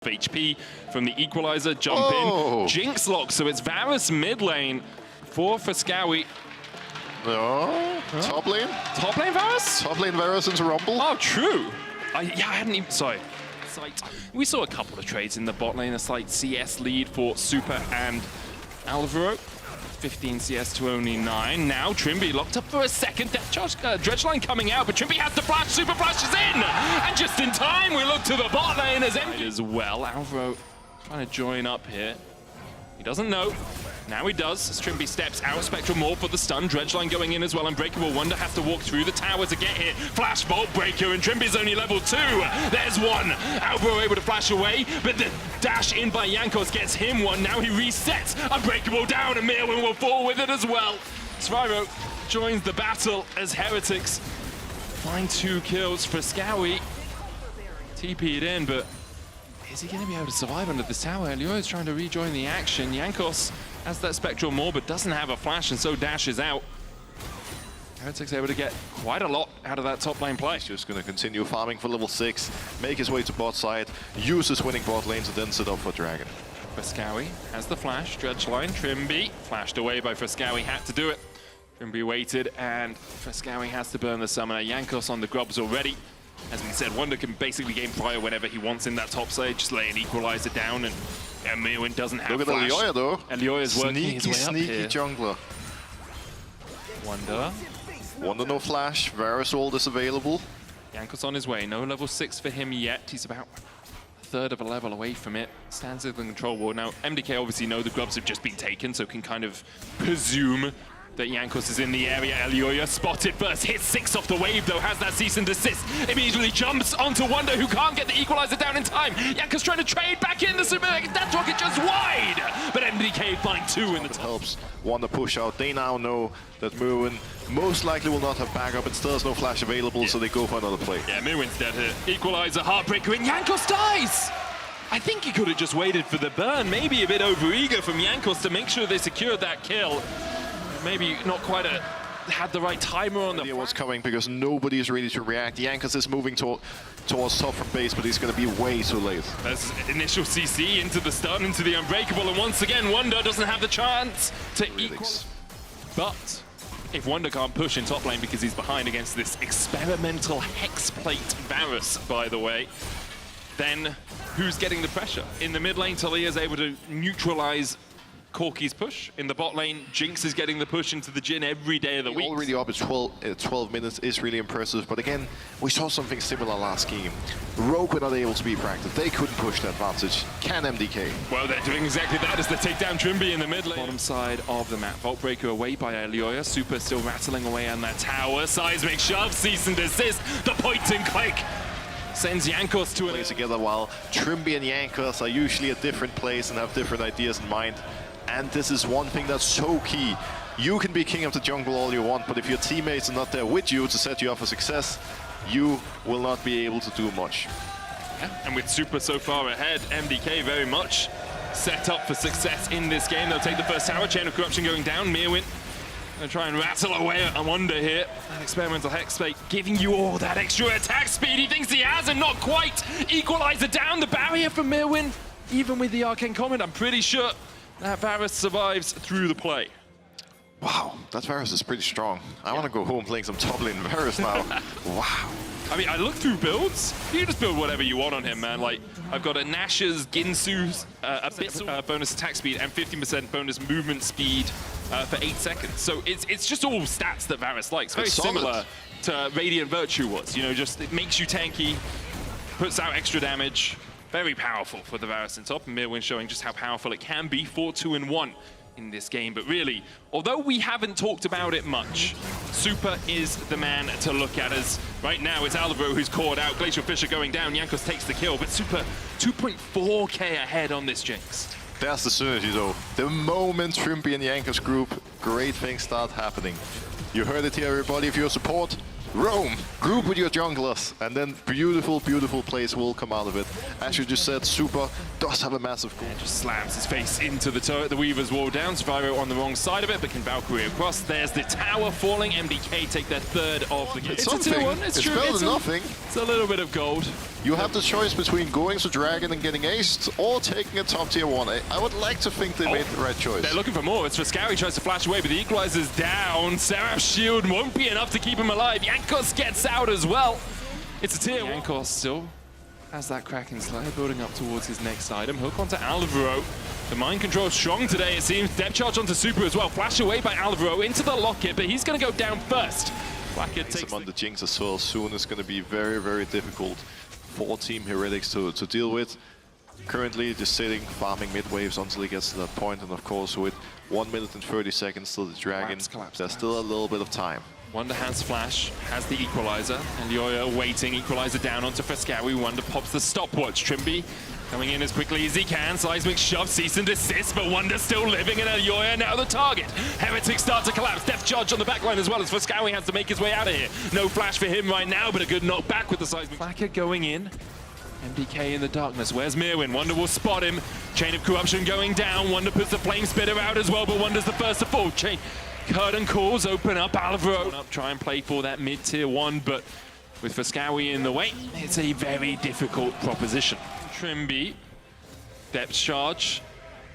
HP from the equalizer. Jump in. Jinx lock, so it's Varus mid lane for Fresskowy. No. Top lane? Top lane Varus? Top lane Varus into Rumble. Oh, true. I hadn't even... Sorry. We saw a couple of trades in the bot lane, a slight CS lead for Super and Alvaro. 15 CS to only 9. Now Trimby locked up for a second. Death charge, Dredgeline coming out, but Trimby has the flash. Super flashes in! And just in time, we look to the bot lane as empty as well. Alvaro trying to join up here. He doesn't know. Now he does, as Trimby steps out. Spectral Maul for the stun. Dredgeline going in as well. Unbreakable Wonder has to walk through the tower to get here. Flash Bolt Breaker, and Trimby's only level 2. There's one. Alvaro able to flash away, but the dash in by Jankos gets him one. Now he resets. Unbreakable down, and Mirwin will fall with it as well. Svyro joins the battle as Heretics find 2 kills for Fresskowy. TP'd in, but is he going to be able to survive under this tower? Elio's trying to rejoin the action. Jankos has that Spectral Maul, but doesn't have a flash, and so dashes out. Heretics able to get quite a lot out of that top lane play. He's just going to continue farming for level 6, make his way to bot side, use his winning bot lanes, and then sit up for Dragon. Fresskowy has the flash. Dredgeline, Trimby, flashed away by Fresskowy, had to do it. Trimby waited, and Fresskowy has to burn the summoner. Jankos on the grubs already. As we said, Wonder can basically game fire whenever he wants in that top side, just lay an equalizer down, and Mirwin doesn't have Look flash. at Elioya though. Elioya's working his way up sneaky here. jungler. Wonder no flash, Varus ult is available. Jankos on his way, no level 6 for him yet. He's about a third of a level away from it. Stands in the control ward. Now, MDK obviously know the grubs have just been taken, so can kind of presume that Jankos is in the area. Elioya spotted first, hits 6 off the wave though, has that cease and desist. Immediately jumps onto Wonder, who can't get the equalizer down in time. Jankos trying to trade back in the super, that rocket just wide! But MDK find 2 in the top. Helps Wonder push out. They now know that Mirwin most likely will not have backup, and still has no flash available, so they go for another play. Yeah, Mirwin's dead here. Equalizer, Heartbreaker, and Jankos dies! I think he could have just waited for the burn. Maybe a bit overeager from Jankos to make sure they secured that kill. Maybe not quite had the right timer on the idea what's coming, because nobody is ready to react. Jankos is moving towards top from base, but he's going to be way too late. There's initial CC into the stun, into the Unbreakable, and once again, Wonder doesn't have the chance to equal. But if Wonder can't push in top lane because he's behind against this experimental Hexplate Varus, by the way, then who's getting the pressure? In the mid lane, Talia is able to neutralize Corki's push. In the bot lane, Jinx is getting the push into the Jhin every day of the week. Already up at 12 minutes is really impressive, but again, we saw something similar last game. Rogue were not able to be proactive. They couldn't push the advantage. Can MDK? Well, they're doing exactly that as they take down Trimby in the mid lane. Bottom side of the map. Vault Breaker away by Elioya. Super still rattling away on that tower. Seismic shove, cease and desist. The point and click sends Jankos to play together, while Trimby and Jankos are usually at different places and have different ideas in mind. And this is one thing that's so key. You can be king of the jungle all you want, but if your teammates are not there with you to set you up for success, you will not be able to do much. Yeah. And with Super so far ahead, MDK very much set up for success in this game. They'll take the first tower, Chain of Corruption going down. Mirwin gonna try and rattle away at Wonder here. That experimental Hexplate giving you all that extra attack speed. He thinks he has, and not quite. Equalizer down, the barrier for Mirwin. Even with the Arcane Comment, I'm pretty sure that Varus survives through the play. Wow, that Varus is pretty strong. I want to go home playing some top lane Varus now. Wow. I mean, I looked through builds. You can just build whatever you want on him, man. Like, I've got a Nash's Ginsu's Abyssal bonus attack speed and 15% bonus movement speed for 8 seconds. So it's just all stats that Varus likes. Very similar to Radiant Virtue was. You know, just it makes you tanky, puts out extra damage. Very powerful for the Varus in top, and Mirwin showing just how powerful it can be for 2-in-1 in this game. But really, although we haven't talked about it much, Super is the man to look at, as right now it's Alvaro who's caught out, Glacial Fissure going down, Jankos takes the kill, but Super 2.4k ahead on this Jinx. That's the synergy though. The moment Trimby and Jankos group, great things start happening. You heard it here, everybody. If you're support, Roam, group with your junglers, and then beautiful, beautiful plays will come out of it. As you just said, Super does have a massive goal. And just slams his face into the turret. The Weaver's wall down. Survivor on the wrong side of it, but can Valkyrie across. There's the tower falling. MDK take their third of the game. It's a 2-1. It's true. better than nothing. It's a little bit of gold. You have the choice between going to Dragon and getting aced, or taking a top tier 1. I would like to think they made the right choice. They're looking for more. It's for Scary, tries to flash away, but the equalizer's down. Seraph's shield won't be enough to keep him alive. Jankos gets out as well. It's a tier. Jankos still has that Kraken Slayer building up towards his next item. Hook onto Alvaro. The mind control strong today, it seems. Depth charge onto Super as well. Flash away by Alvaro into the locket, but he's going to go down first. Blackhead takes him on the Jinx as well. Soon is going to be very, very difficult for Team Heretics to deal with. Currently just sitting, farming mid waves until he gets to that point, and of course with 1 minute and 30 seconds till the Dragon, there's still a little bit of time. Wonder has flash, has the equalizer, and Yoya waiting, equalizer down onto Frescawi. Wonder pops the stopwatch. Trimby coming in as quickly as he can. Seismic shove, cease and desist, but Wonder still living, and Yoya now the target. Heretics start to collapse. Death charge on the backline as well as Frescawi has to make his way out of here. No flash for him right now, but a good knock back with the Seismic. Flacker going in. MDK in the darkness. Where's Mirwin? Wonder will spot him. Chain of Corruption going down. Wonder puts the Flame Spitter out as well, but Wonder's the first to fall. Curtain calls, open up, Alvaro. Try and play for that mid-tier 1, but with Frescawi in the way, it's a very difficult proposition. Trimby, depth charge,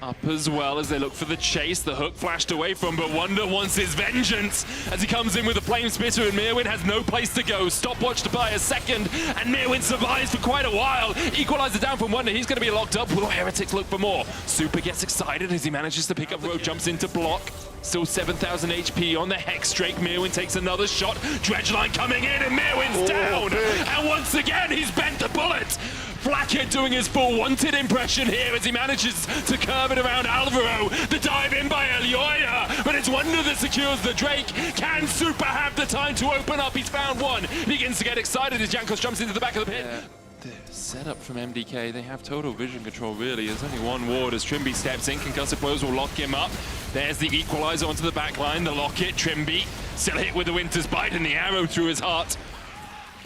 up as well as they look for the chase. The hook flashed away from, but Wonder wants his vengeance as he comes in with a Flame Spitter, and Mirwin has no place to go. Stopwatch to buy a second, and Mirwin survives for quite a while. Equalizer down from Wonder, he's going to be locked up. Will Heretics look for more? Super gets excited as he manages to pick up the road, jumps into block. Still 7,000 HP on the Hex Drake. Mirwin takes another shot. Dredgeline coming in, and Mirwin's down. Big. And once again, he's bent the bullet. Blackhead doing his full wanted impression here as he manages to curve it around Alvaro. The dive in by Yoya, but it's Wonder that secures the Drake. Can Super have the time to open up? He's found one. He begins to get excited as Jankos jumps into the back of the pit. The setup from MDK, they have total vision control really. There's only one ward as Trimby steps in. Concussive blows will lock him up. There's the equalizer onto the back line. The locket, Trimby still hit with the Winter's Bite, and the arrow through his heart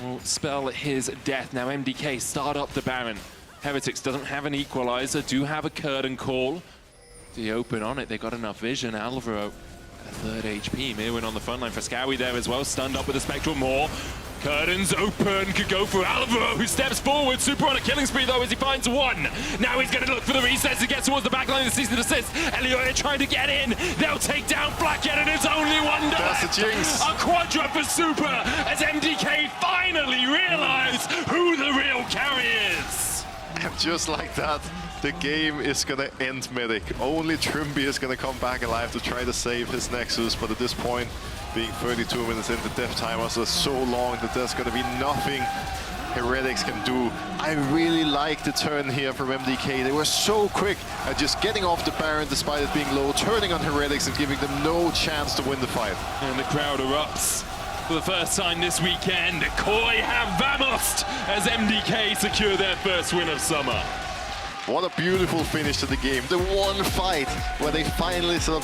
will spell his death. Now MDK start up the Baron. Heretics doesn't have an equalizer, do have a curtain call. The open on it, they got enough vision. Alvaro, a third HP. Mirwin on the front line. Frescawi there as well, stunned up with a Spectral Maw. Curtains open, could go for Alvaro, who steps forward. Super on a killing spree though as he finds one. Now he's going to look for the resets. He gets towards the back line of the cease and desist. Elioya trying to get in. They'll take down Blackhead, and it's only Wonder That's left. the Jinx. A quadra for Super as MDK finally realize who the real carry is. And just like that, the game is gonna end Medic. Only Trimby is gonna come back alive to try to save his Nexus, but at this point, being 32 minutes in, the death timers are so long that there's gonna be nothing Heretics can do. I really like the turn here from MDK. They were so quick at just getting off the Baron despite it being low, turning on Heretics and giving them no chance to win the fight. And the crowd erupts for the first time this weekend. Koi have vamoosed as MDK secure their first win of summer. What a beautiful finish to the game. The one fight where they finally sort of